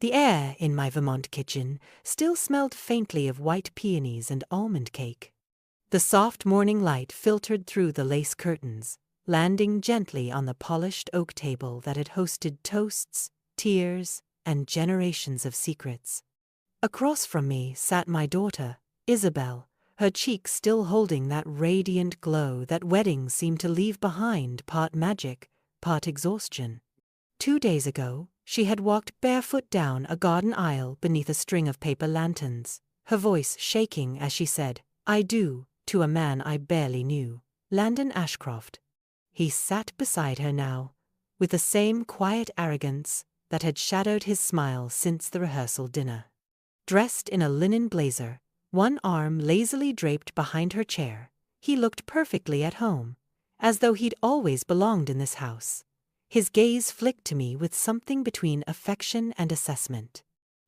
The air in my Vermont kitchen still smelled faintly of white peonies and almond cake. The soft morning light filtered through the lace curtains, landing gently on the polished oak table that had hosted toasts, tears, and generations of secrets. Across from me sat my daughter, Isabel, her cheeks still holding that radiant glow that weddings seem to leave behind, part magic, part exhaustion. 2 days ago, she had walked barefoot down a garden aisle beneath a string of paper lanterns, her voice shaking as she said, "I do," to a man I barely knew, Landon Ashcroft. He sat beside her now, with the same quiet arrogance that had shadowed his smile since the rehearsal dinner. Dressed in a linen blazer, one arm lazily draped behind her chair, he looked perfectly at home, as though he'd always belonged in this house. His gaze flicked to me with something between affection and assessment.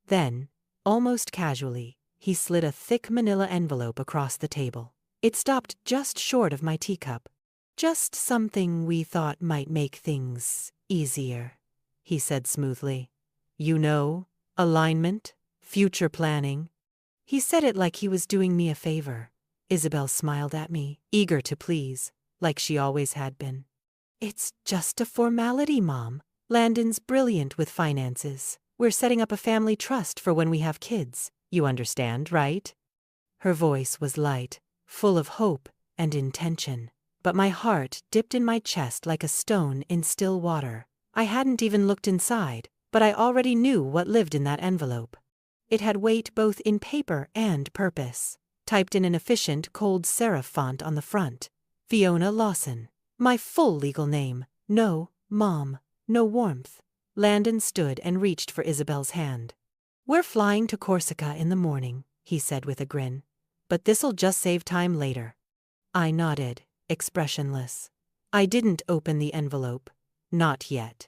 Then, almost casually, he slid a thick manila envelope across the table. It stopped just short of my teacup. "Just something we thought might make things easier," he said smoothly. "You know, alignment, future planning." He said it like he was doing me a favor. Isabel smiled at me, eager to please, like she always had been. "It's just a formality, Mom. Landon's brilliant with finances. We're setting up a family trust for when we have kids. You understand, right?" Her voice was light, full of hope and intention, but my heart dipped in my chest like a stone in still water. I hadn't even looked inside, but I already knew what lived in that envelope. It had weight both in paper and purpose, typed in an efficient cold serif font on the front. Fiona Lawson. My full legal name. No, Mom, no warmth. Landon stood and reached for Isabel's hand. "We're flying to Corsica in the morning," he said with a grin. "But this'll just save time later." I nodded, expressionless. I didn't open the envelope. Not yet.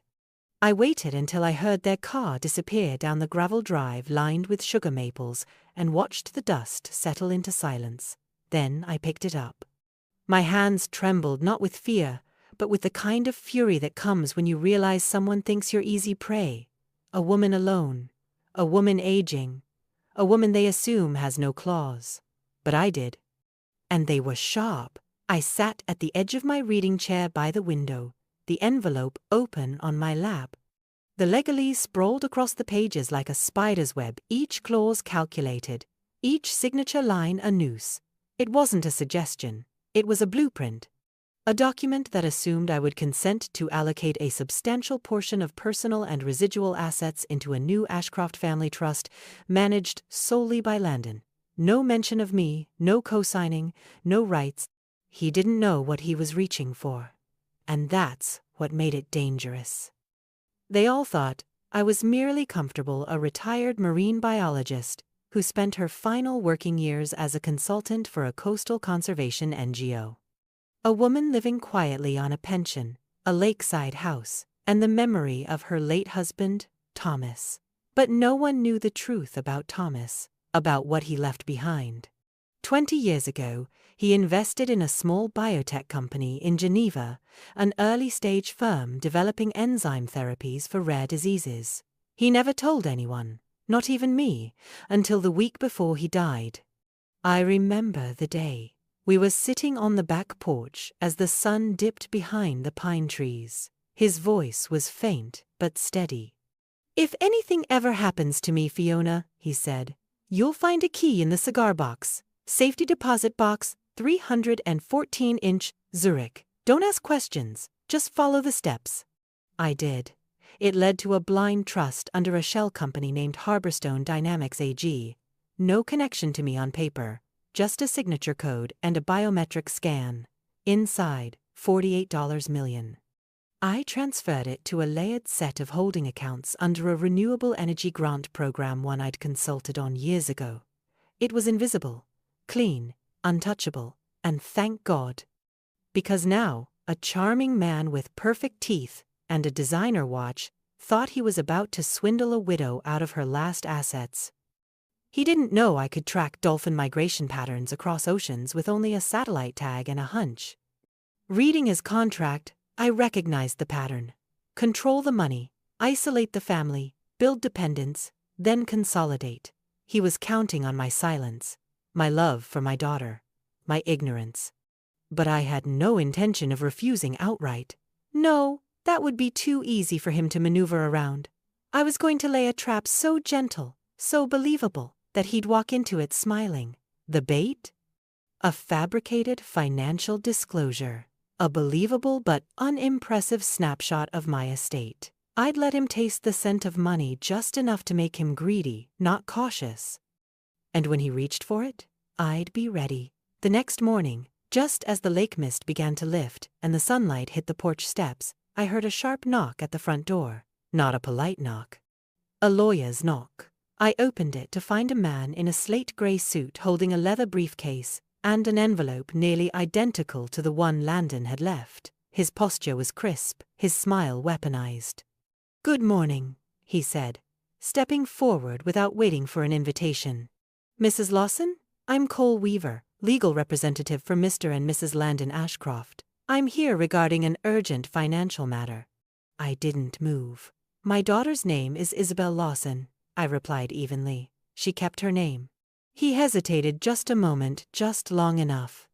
I waited until I heard their car disappear down the gravel drive lined with sugar maples and watched the dust settle into silence. Then I picked it up. My hands trembled not with fear, but with the kind of fury that comes when you realize someone thinks you're easy prey. A woman alone. A woman aging. A woman they assume has no claws. But I did. And they were sharp. I sat at the edge of my reading chair by the window, the envelope open on my lap. The legalese sprawled across the pages like a spider's web, each clause calculated, each signature line a noose. It wasn't a suggestion. It was a blueprint. A document that assumed I would consent to allocate a substantial portion of personal and residual assets into a new Ashcroft family trust managed solely by Landon. No mention of me, no co-signing, no rights. He didn't know what he was reaching for. And that's what made it dangerous. They all thought I was merely comfortable, a retired marine biologist who spent her final working years as a consultant for a coastal conservation NGO. A woman living quietly on a pension, a lakeside house, and the memory of her late husband, Thomas. But no one knew the truth about Thomas, about what he left behind. 20 years ago, he invested in a small biotech company in Geneva, an early-stage firm developing enzyme therapies for rare diseases. He never told anyone, not even me, until the week before he died. I remember the day. We were sitting on the back porch as the sun dipped behind the pine trees. His voice was faint but steady. "If anything ever happens to me, Fiona," he said, "you'll find a key in the cigar box. Safety deposit box, 314-inch, Zurich. Don't ask questions, just follow the steps." I did. It led to a blind trust under a shell company named Harborstone Dynamics AG. No connection to me on paper, just a signature code and a biometric scan. Inside, $48 million. I transferred it to a layered set of holding accounts under a renewable energy grant program one I'd consulted on years ago. It was invisible, clean, untouchable, and thank God. Because now, a charming man with perfect teeth and a designer watch thought he was about to swindle a widow out of her last assets. He didn't know I could track dolphin migration patterns across oceans with only a satellite tag and a hunch. Reading his contract, I recognized the pattern. Control the money, isolate the family, build dependence, then consolidate. He was counting on my silence, my love for my daughter, my ignorance. But I had no intention of refusing outright. No, that would be too easy for him to maneuver around. I was going to lay a trap so gentle, so believable, that he'd walk into it smiling. The bait? A fabricated financial disclosure. A believable but unimpressive snapshot of my estate. I'd let him taste the scent of money just enough to make him greedy, not cautious. And when he reached for it, I'd be ready. The next morning, just as the lake mist began to lift and the sunlight hit the porch steps, I heard a sharp knock at the front door. Not a polite knock. A lawyer's knock. I opened it to find a man in a slate-gray suit holding a leather briefcase and an envelope nearly identical to the one Landon had left. His posture was crisp, his smile weaponized. "Good morning," he said, stepping forward without waiting for an invitation. "Mrs. Lawson? I'm Cole Weaver, legal representative for Mr. and Mrs. Landon Ashcroft. I'm here regarding an urgent financial matter." I didn't move. "My daughter's name is Isabel Lawson," I replied evenly. "She kept her name." He hesitated just a moment, just long enough.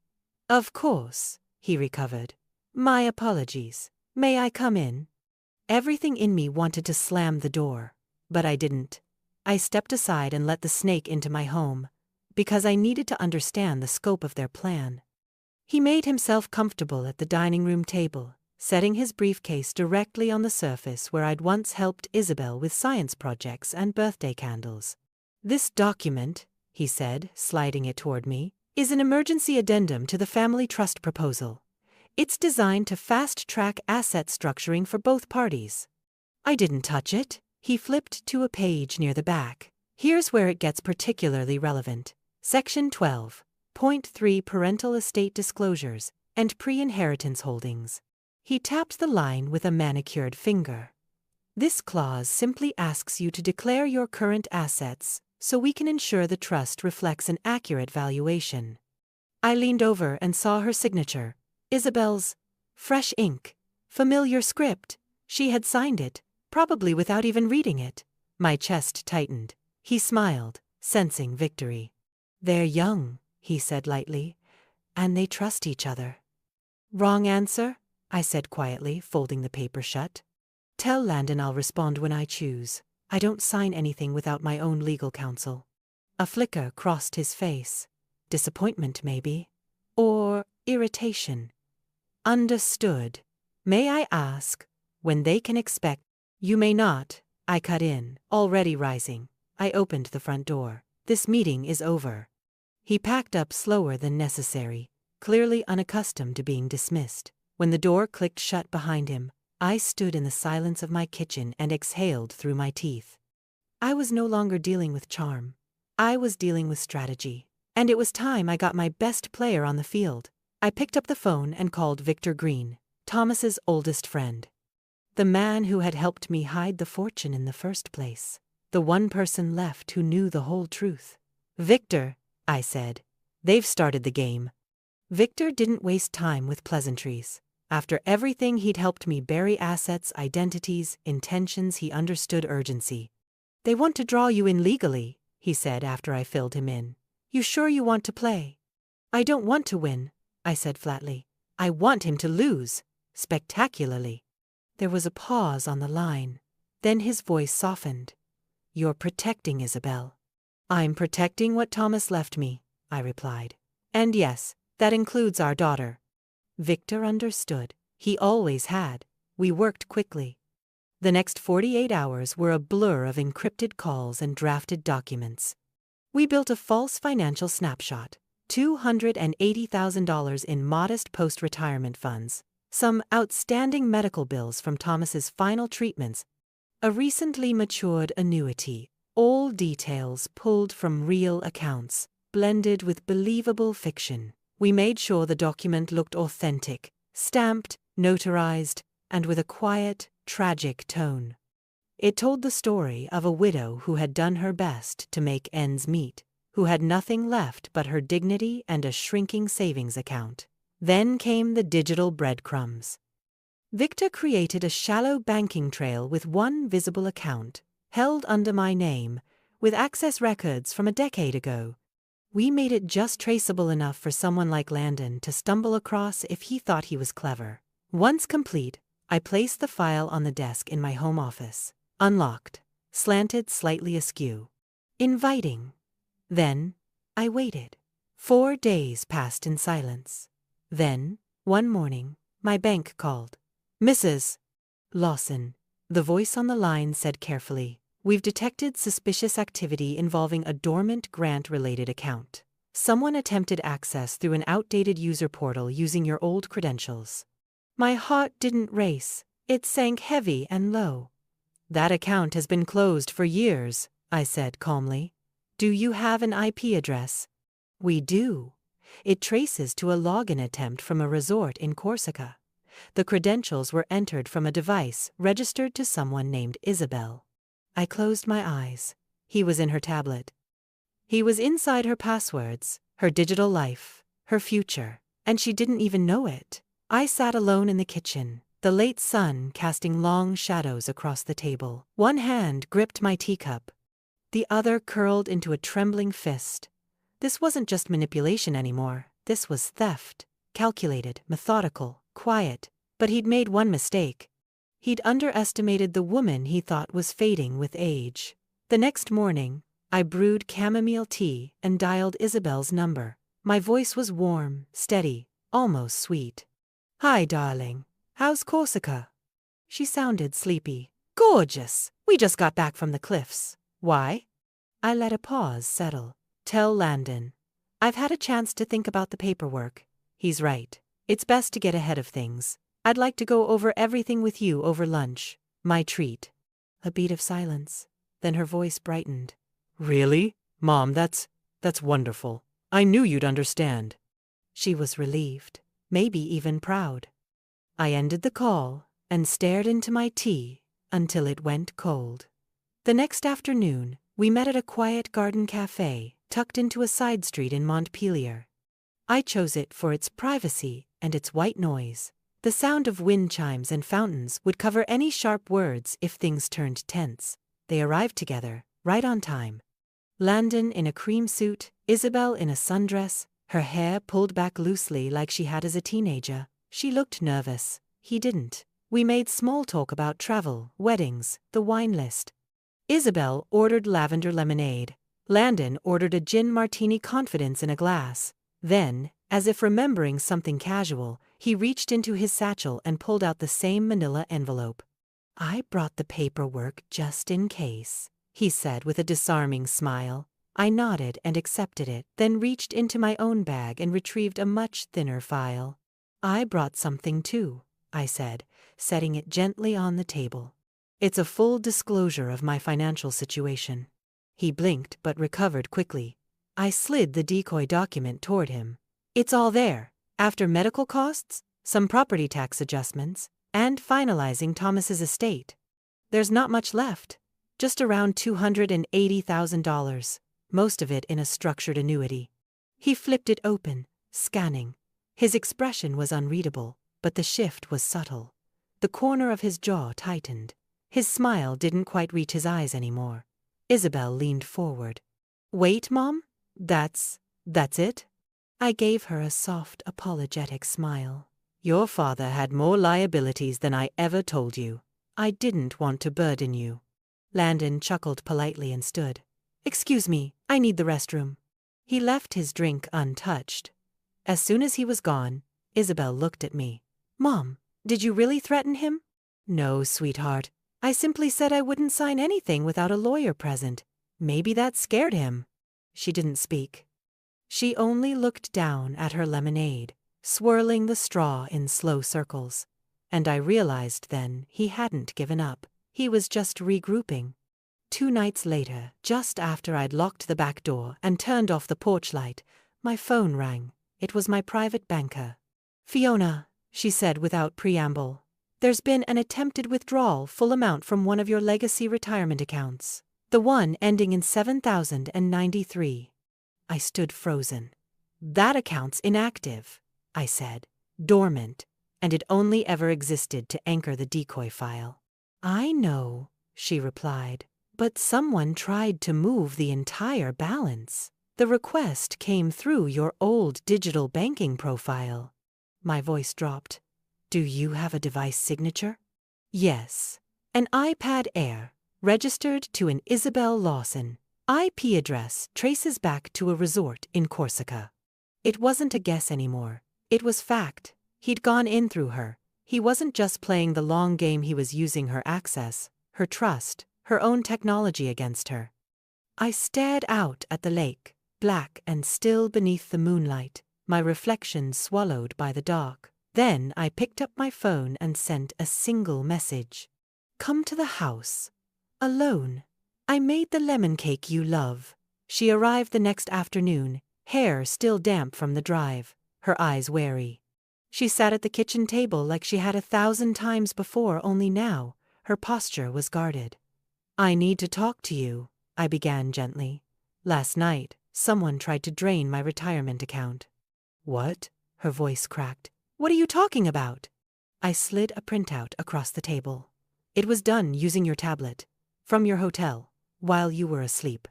"Of course," he recovered. "My apologies. May I come in?" Everything in me wanted to slam the door, but I didn't. I stepped aside and let the snake into my home, because I needed to understand the scope of their plan. He made himself comfortable at the dining room table, setting his briefcase directly on the surface where I'd once helped Isabel with science projects and birthday candles. "This document," he said, sliding it toward me, "is an emergency addendum to the family trust proposal. It's designed to fast-track asset structuring for both parties." I didn't touch it. He flipped to a page near the back. "Here's where it gets particularly relevant. Section 12.3 Parental Estate Disclosures and Pre-Inheritance Holdings." He tapped the line with a manicured finger. "This clause simply asks you to declare your current assets so we can ensure the trust reflects an accurate valuation." I leaned over and saw her signature. Isabel's. Fresh ink. Familiar script. She had signed it, probably without even reading it. My chest tightened. He smiled, sensing victory. "They're young," he said lightly, "and they trust each other." "Wrong answer?" I said quietly, folding the paper shut. "Tell Landon I'll respond when I choose. I don't sign anything without my own legal counsel." A flicker crossed his face. Disappointment, maybe. Or irritation. "Understood. May I ask when they can expect—" "You may not," I cut in, already rising. I opened the front door. "This meeting is over." He packed up slower than necessary, clearly unaccustomed to being dismissed. When the door clicked shut behind him, I stood in the silence of my kitchen and exhaled through my teeth. I was no longer dealing with charm. I was dealing with strategy. And it was time I got my best player on the field. I picked up the phone and called Victor Green, Thomas's oldest friend. The man who had helped me hide the fortune in the first place. The one person left who knew the whole truth. "Victor," I said, "they've started the game." Victor didn't waste time with pleasantries. After everything he'd helped me bury assets, identities, intentions, he understood urgency. "They want to draw you in legally," he said after I filled him in. "You sure you want to play?" "I don't want to win," I said flatly. "I want him to lose. Spectacularly." There was a pause on the line. Then his voice softened. "You're protecting Isabel." "I'm protecting what Thomas left me," I replied. "And yes, that includes our daughter." Victor understood. He always had. We worked quickly. The next 48 hours were a blur of encrypted calls and drafted documents. We built a false financial snapshot. $280,000 in modest post-retirement funds, some outstanding medical bills from Thomas's final treatments, a recently matured annuity, all details pulled from real accounts, blended with believable fiction. We made sure the document looked authentic, stamped, notarized, and with a quiet, tragic tone. It told the story of a widow who had done her best to make ends meet, who had nothing left but her dignity and a shrinking savings account. Then came the digital breadcrumbs. Victor created a shallow banking trail with one visible account, held under my name, with access records from a decade ago. We made it just traceable enough for someone like Landon to stumble across if he thought he was clever. Once complete, I placed the file on the desk in my home office, unlocked, slanted slightly askew. Inviting. Then, I waited. 4 days passed in silence. Then, one morning, my bank called. Mrs. Lawson, the voice on the line said carefully, "We've detected suspicious activity involving a dormant grant-related account. Someone attempted access through an outdated user portal using your old credentials." My heart didn't race, it sank heavy and low. "That account has been closed for years," I said calmly. "Do you have an IP address?" "We do. It traces to a login attempt from a resort in Corsica. The credentials were entered from a device registered to someone named Isabel." I closed my eyes. He was in her tablet. He was inside her passwords, her digital life, her future, and she didn't even know it. I sat alone in the kitchen, the late sun casting long shadows across the table. One hand gripped my teacup. The other curled into a trembling fist. This wasn't just manipulation anymore. This was theft. Calculated, methodical, quiet. But he'd made one mistake. He'd underestimated the woman he thought was fading with age. The next morning, I brewed chamomile tea and dialed Isabel's number. My voice was warm, steady, almost sweet. "Hi, darling. How's Corsica?" She sounded sleepy. "Gorgeous. We just got back from the cliffs." "Why?" I let a pause settle. "Tell Landon. I've had a chance to think about the paperwork. He's right. It's best to get ahead of things. I'd like to go over everything with you over lunch. My treat." A beat of silence. Then her voice brightened. "Really? Mom, that's wonderful. I knew you'd understand." She was relieved, maybe even proud. I ended the call and stared into my tea until it went cold. The next afternoon, we met at a quiet garden cafe tucked into a side street in Montpelier. I chose it for its privacy and its white noise. The sound of wind chimes and fountains would cover any sharp words if things turned tense. They arrived together, right on time. Landon in a cream suit, Isabel in a sundress, her hair pulled back loosely like she had as a teenager. She looked nervous. He didn't. We made small talk about travel, weddings, the wine list. Isabel ordered lavender lemonade. Landon ordered a gin martini, confidence in a glass. Then, as if remembering something casual, he reached into his satchel and pulled out the same manila envelope. "I brought the paperwork just in case," he said with a disarming smile. I nodded and accepted it, then reached into my own bag and retrieved a much thinner file. "I brought something too," I said, setting it gently on the table. "It's a full disclosure of my financial situation." He blinked but recovered quickly. I slid the decoy document toward him. "It's all there, after medical costs, some property tax adjustments, and finalizing Thomas's estate. There's not much left, just around $280,000, most of it in a structured annuity." He flipped it open, scanning. His expression was unreadable, but the shift was subtle. The corner of his jaw tightened. His smile didn't quite reach his eyes anymore. Isabel leaned forward. "Wait, Mom? That's it?" I gave her a soft, apologetic smile. "Your father had more liabilities than I ever told you. I didn't want to burden you." Landon chuckled politely and stood. "Excuse me, I need the restroom." He left his drink untouched. As soon as he was gone, Isabel looked at me. "Mom, did you really threaten him?" "No, sweetheart. I simply said I wouldn't sign anything without a lawyer present. Maybe that scared him." She didn't speak. She only looked down at her lemonade, swirling the straw in slow circles. And I realized then he hadn't given up. He was just regrouping. 2 nights later, just after I'd locked the back door and turned off the porch light, my phone rang. It was my private banker. "Fiona," she said without preamble, "there's been an attempted withdrawal full amount from one of your legacy retirement accounts. The one ending in 7093. I stood frozen. "That account's inactive," I said. "Dormant. And it only ever existed to anchor the decoy file." "I know," she replied. But someone tried to move the entire balance. The request came through your old digital banking profile. My voice dropped. Do you have a device signature? Yes. An iPad Air, registered to an Isabel Lawson. IP address traces back to a resort in Corsica. It wasn't a guess anymore. It was fact. He'd gone in through her. He wasn't just playing the long game, he was using her access, her trust, her own technology against her. I stared out at the lake, black and still beneath the moonlight, my reflection swallowed by the dark. Then I picked up my phone and sent a single message. Come to the house. Alone. I made the lemon cake you love. She arrived the next afternoon, hair still damp from the drive, her eyes wary. She sat at the kitchen table like she had 1,000 times before, only now, her posture was guarded. I need to talk to you, I began gently. Last night, someone tried to drain my retirement account. What? Her voice cracked. What are you talking about? I slid a printout across the table. It was done using your tablet, from your hotel, while you were asleep.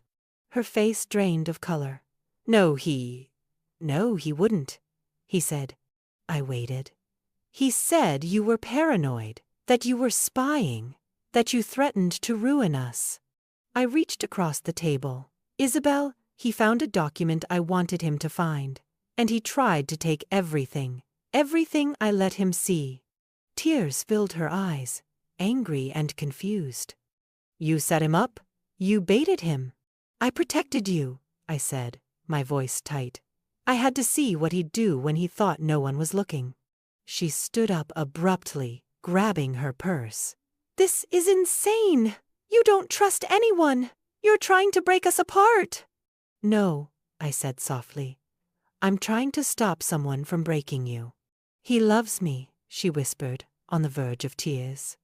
Her face drained of color. No, he wouldn't, he said. I waited. He said you were paranoid, that you were spying, that you threatened to ruin us. I reached across the table. Isabel, he found a document I wanted him to find, and he tried to take everything I let him see. Tears filled her eyes, angry and confused. You set him up? You baited him. I protected you, I said, my voice tight. I had to see what he'd do when he thought no one was looking. She stood up abruptly, grabbing her purse. This is insane! You don't trust anyone! You're trying to break us apart! No, I said softly. I'm trying to stop someone from breaking you. He loves me, she whispered, on the verge of tears.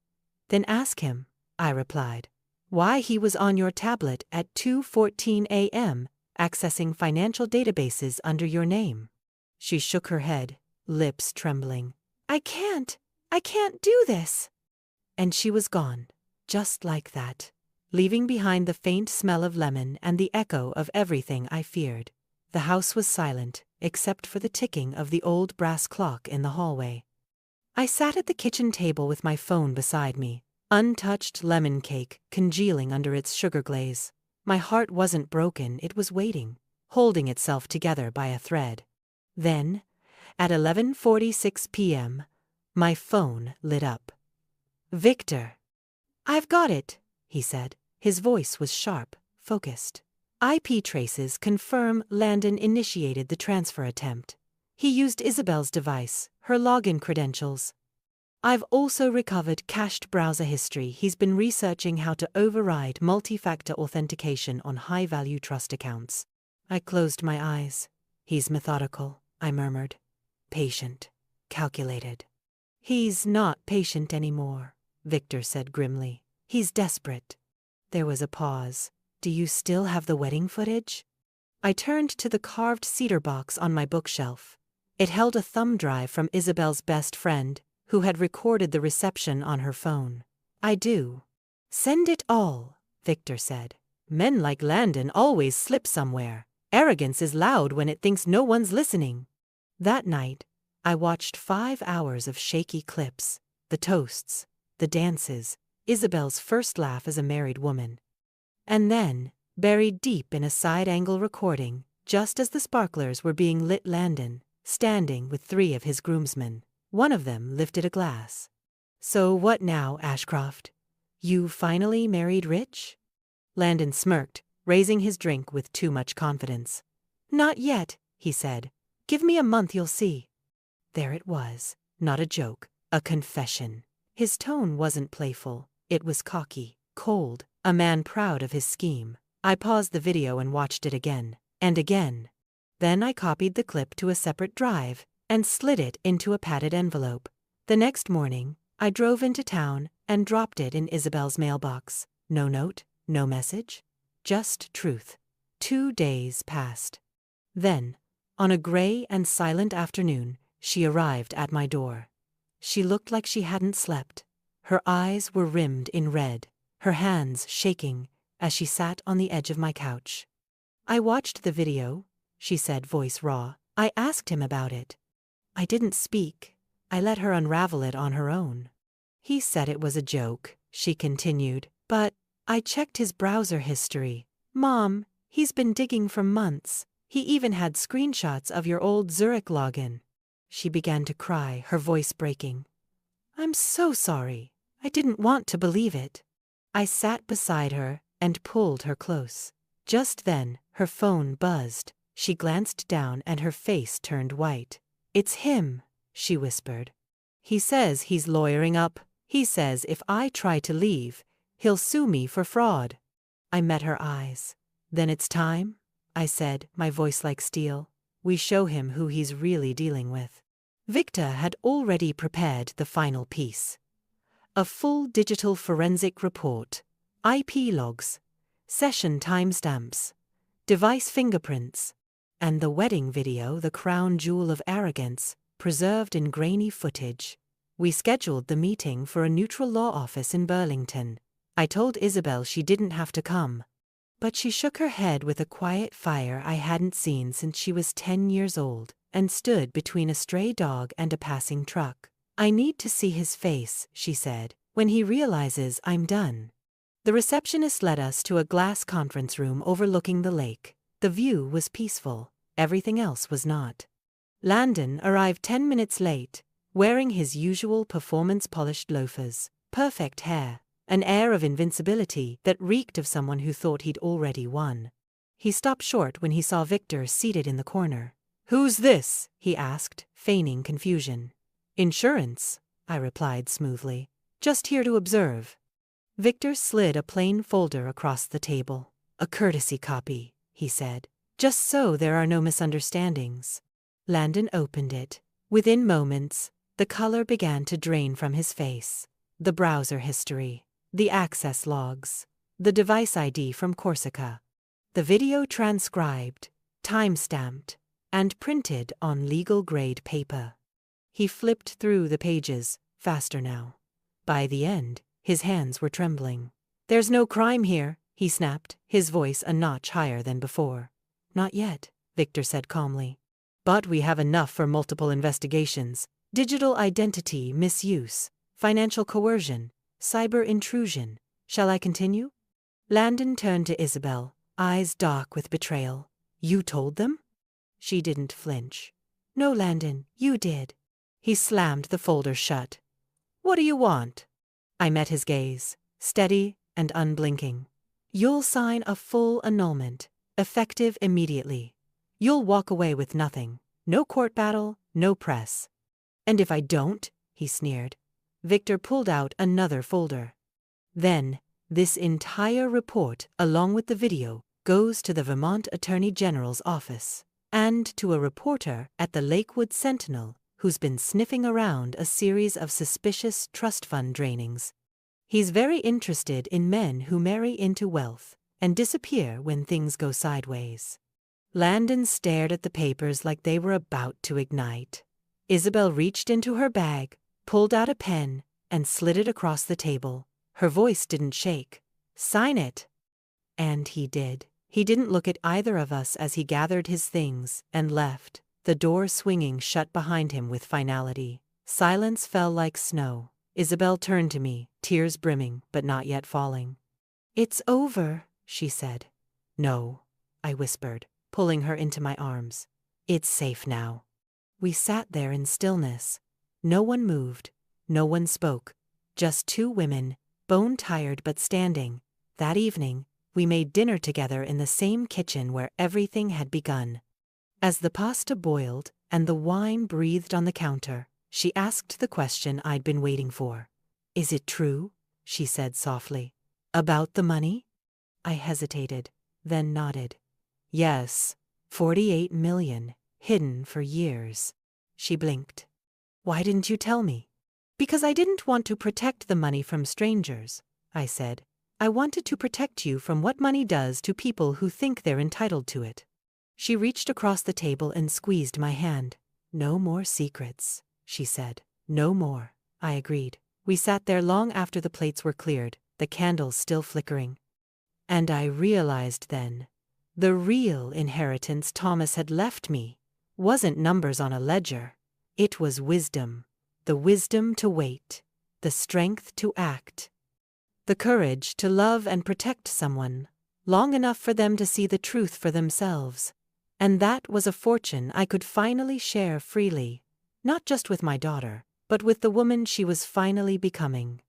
Then ask him, I replied, why he was on your tablet at 2:14 a.m., accessing financial databases under your name. She shook her head, lips trembling. I can't do this. And she was gone, just like that, leaving behind the faint smell of lemon and the echo of everything I feared. The house was silent, except for the ticking of the old brass clock in the hallway. I sat at the kitchen table with my phone beside me, untouched lemon cake congealing under its sugar glaze. My heart wasn't broken, it was waiting, holding itself together by a thread. Then, at 11:46 p.m., my phone lit up. Victor. I've got it, he said. His voice was sharp, focused. IP traces confirm Landon initiated the transfer attempt. He used Isabel's device, her login credentials. I've also recovered cached browser history. He's been researching how to override multi-factor authentication on high-value trust accounts. I closed my eyes. He's methodical, I murmured. Patient. Calculated. He's not patient anymore, Victor said grimly. He's desperate. There was a pause. Do you still have the wedding footage? I turned to the carved cedar box on my bookshelf. It held a thumb drive from Isabel's best friend, who had recorded the reception on her phone. I do. Send it all, Victor said. Men like Landon always slip somewhere. Arrogance is loud when it thinks no one's listening. That night, I watched 5 hours of shaky clips, the toasts, the dances, Isabel's first laugh as a married woman. And then, buried deep in a side-angle recording, just as the sparklers were being lit, Landon, standing with 3 of his groomsmen. One of them lifted a glass. So what now, Ashcroft? You finally married rich? Landon smirked, raising his drink with too much confidence. Not yet, he said. Give me a month, you'll see. There it was, not a joke, a confession. His tone wasn't playful, it was cocky, cold, a man proud of his scheme. I paused the video and watched it again, and again. Then I copied the clip to a separate drive and slid it into a padded envelope. The next morning, I drove into town and dropped it in Isabel's mailbox. No note, no message, just truth. 2 days passed. Then, on a gray and silent afternoon, she arrived at my door. She looked like she hadn't slept. Her eyes were rimmed in red, her hands shaking, as she sat on the edge of my couch. "I watched the video," she said, voice raw. "I asked him about it. I didn't speak. I let her unravel it on her own. He said it was a joke," she continued, "but I checked his browser history. Mom, he's been digging for months. He even had screenshots of your old Zurich login." She began to cry, her voice breaking. "I'm so sorry. I didn't want to believe it." I sat beside her and pulled her close. Just then, her phone buzzed. She glanced down and her face turned white. "It's him," she whispered. "He says he's lawyering up. He says if I try to leave, he'll sue me for fraud." I met her eyes. "Then it's time," I said, my voice like steel. "We show him who he's really dealing with." Victor had already prepared the final piece. A full digital forensic report, IP logs, session timestamps, device fingerprints, and the wedding video, the crown jewel of arrogance, preserved in grainy footage. We scheduled the meeting for a neutral law office in Burlington. I told Isabel she didn't have to come. But she shook her head with a quiet fire I hadn't seen since she was 10 years old, and stood between a stray dog and a passing truck. "I need to see his face," she said, "when he realizes I'm done." The receptionist led us to a glass conference room overlooking the lake. The view was peaceful, everything else was not. Landon arrived 10 minutes late, wearing his usual performance-polished loafers, perfect hair, an air of invincibility that reeked of someone who thought he'd already won. He stopped short when he saw Victor seated in the corner. "Who's this?" he asked, feigning confusion. "Insurance," I replied smoothly. "Just here to observe." Victor slid a plain folder across the table. "A courtesy copy," he said. "Just so there are no misunderstandings." Landon opened it. Within moments, the color began to drain from his face. The browser history, the access logs, the device ID from Corsica, the video transcribed, time-stamped, and printed on legal-grade paper. He flipped through the pages, faster now. By the end, his hands were trembling. "There's no crime here," he snapped, his voice a notch higher than before. "Not yet," Victor said calmly. "But we have enough for multiple investigations. Digital identity misuse, financial coercion, cyber intrusion. Shall I continue?" Landon turned to Isabel, eyes dark with betrayal. "You told them?" She didn't flinch. "No, Landon, you did." He slammed the folder shut. "What do you want?" I met his gaze, steady and unblinking. "You'll sign a full annulment, effective immediately. You'll walk away with nothing. No court battle, no press." "And if I don't?" he sneered. Victor pulled out another folder. "Then, this entire report, along with the video, goes to the Vermont Attorney General's office, and to a reporter at the Lakewood Sentinel who's been sniffing around a series of suspicious trust fund drainings. He's very interested in men who marry into wealth and disappear when things go sideways." Landon stared at the papers like they were about to ignite. Isabel reached into her bag, pulled out a pen, and slid it across the table. Her voice didn't shake. "Sign it." And he did. He didn't look at either of us as he gathered his things and left, the door swinging shut behind him with finality. Silence fell like snow. Isabel turned to me, tears brimming but not yet falling. "It's over," she said. "No," I whispered, pulling her into my arms. "It's safe now." We sat there in stillness. No one moved, no one spoke, just two women, bone-tired but standing. That evening, we made dinner together in the same kitchen where everything had begun. As the pasta boiled and the wine breathed on the counter, she asked the question I'd been waiting for. "Is it true?" she said softly. "About the money?" I hesitated, then nodded. "Yes, 48 million, hidden for years." She blinked. "Why didn't you tell me?" "Because I didn't want to protect the money from strangers," I said. "I wanted to protect you from what money does to people who think they're entitled to it." She reached across the table and squeezed my hand. "No more secrets," she said. "No more," I agreed. We sat there long after the plates were cleared, the candles still flickering. And I realized then, the real inheritance Thomas had left me wasn't numbers on a ledger. It was wisdom. The wisdom to wait, the strength to act, the courage to love and protect someone long enough for them to see the truth for themselves. And that was a fortune I could finally share freely, not just with my daughter, but with the woman she was finally becoming.